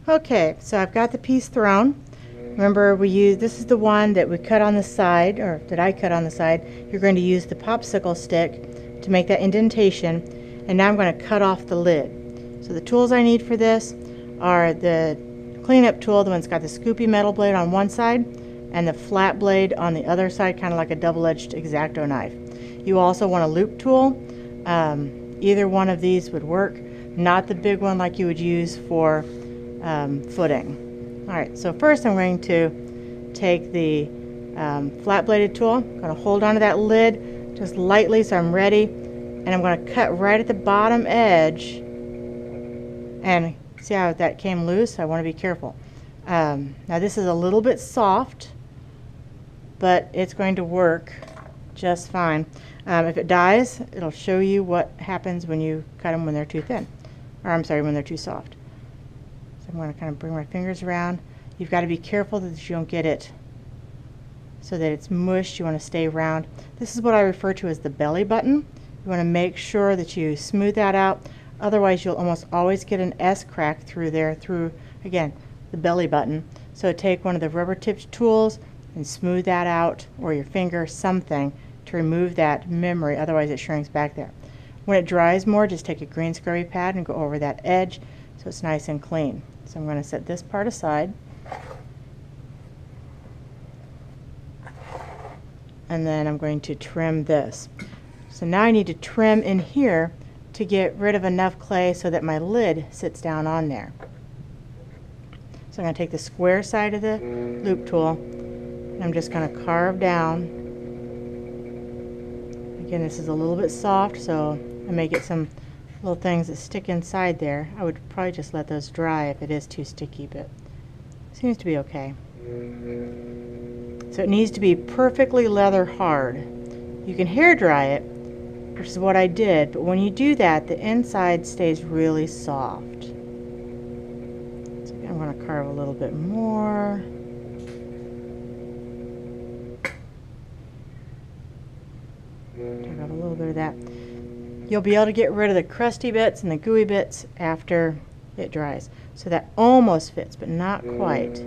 Okay, so I've got the piece thrown. Remember, this is the one that we cut on the side, or that I cut on the side. You're going to use the popsicle stick to make that indentation, and now I'm going to cut off the lid. So the tools I need for this are the cleanup tool, the one that's got the scoopy metal blade on one side, and the flat blade on the other side, kind of like a double-edged X-Acto knife. You also want a loop tool. Either one of these would work, not the big one like you would use for footing. Alright, so first I'm going to take the flat bladed tool. I'm going to hold onto that lid just lightly so I'm ready, and I'm going to cut right at the bottom edge, and see how that came loose? I want to be careful. Now this is a little bit soft, but it's going to work just fine. If it dies, it'll show you what happens when you cut them when they're too thin, or I'm sorry, when they're too soft. So I'm going to kind of bring my fingers around. You've got to be careful that you don't get it so that it's mushed. You want to stay round. This is what I refer to as the belly button. You want to make sure that you smooth that out. Otherwise, you'll almost always get an S crack through there, through, again, the belly button. So take one of the rubber tipped tools and smooth that out, or your finger, something, to remove that memory. Otherwise, it shrinks back there. When it dries more, just take a green scrubby pad and go over that edge so it's nice and clean. So I'm going to set this part aside. And then I'm going to trim this. So now I need to trim in here to get rid of enough clay so that my lid sits down on there. So I'm going to take the square side of the loop tool, and I'm just going to carve down. Again, this is a little bit soft, so I may get some little things that stick inside there. I would probably just let those dry if it is too sticky, but it seems to be okay. So it needs to be perfectly leather hard. You can hair dry it, which is what I did, but when you do that, the inside stays really soft. So I'm going to carve a little bit more. Take out a little bit of that. You'll be able to get rid of the crusty bits and the gooey bits after it dries. So that almost fits, but not quite.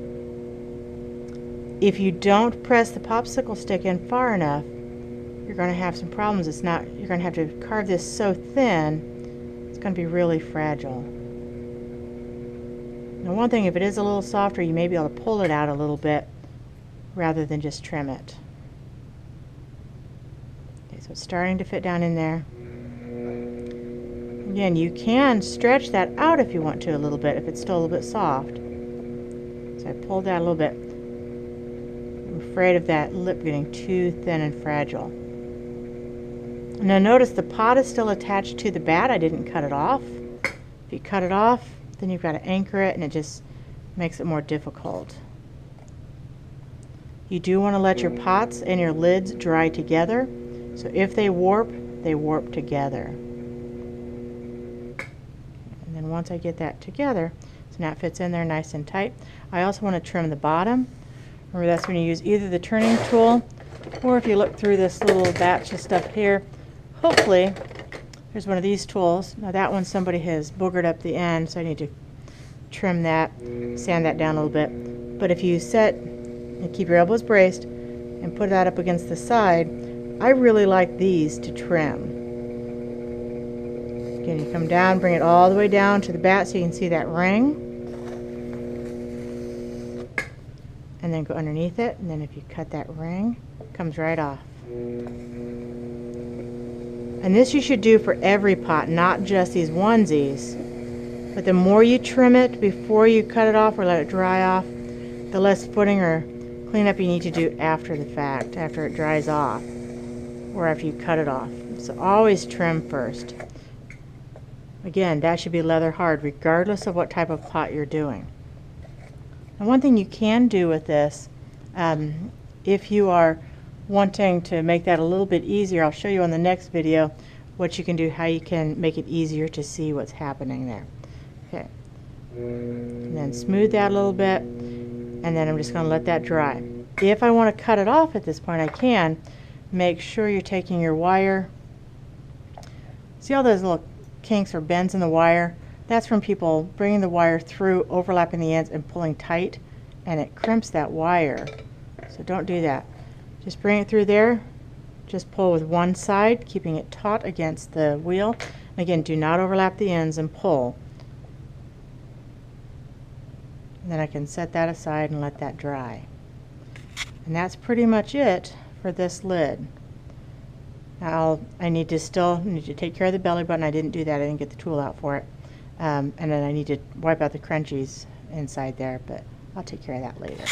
If you don't press the popsicle stick in far enough, you're going to have some problems. You're going to have to carve this so thin, it's going to be really fragile. Now, one thing, if it is a little softer, you may be able to pull it out a little bit rather than just trim it. Okay, so it's starting to fit down in there. Again, you can stretch that out if you want to a little bit, if it's still a little bit soft. So I pulled that a little bit. I'm afraid of that lip getting too thin and fragile. Now notice the pot is still attached to the bat. I didn't cut it off. If you cut it off, then you've got to anchor it, and it just makes it more difficult. You do want to let your pots and your lids dry together. So if they warp together. And then once I get that together, so now it fits in there nice and tight. I also want to trim the bottom. Remember, that's when you use either the turning tool, or if you look through this little batch of stuff here, hopefully there's one of these tools. Now that one somebody has boogered up the end, so I need to trim that, sand that down a little bit. But if you set and keep your elbows braced and put that up against the side, I really like these to trim. Again, you come down, bring it all the way down to the bat so you can see that ring. And then go underneath it, and then if you cut that ring, it comes right off. And this you should do for every pot, not just these onesies. But the more you trim it before you cut it off or let it dry off, the less footing or cleanup you need to do after the fact, after it dries off, or after you cut it off. So always trim first. Again, that should be leather hard, regardless of what type of pot you're doing. And one thing you can do with this, if you are wanting to make that a little bit easier, I'll show you on the next video what you can do, how you can make it easier to see what's happening there. Okay. And then smooth that a little bit, and then I'm just going to let that dry. If I want to cut it off at this point, I can. Make sure you're taking your wire. See all those little kinks or bends in the wire? That's from people bringing the wire through, overlapping the ends and pulling tight, and it crimps that wire. So don't do that. Just bring it through there. Just pull with one side, keeping it taut against the wheel. Again, do not overlap the ends and pull. And then I can set that aside and let that dry. And that's pretty much it for this lid. Now I need to take care of the belly button. I didn't do that. I didn't get the tool out for it. And then I need to wipe out the crunchies inside there, but I'll take care of that later.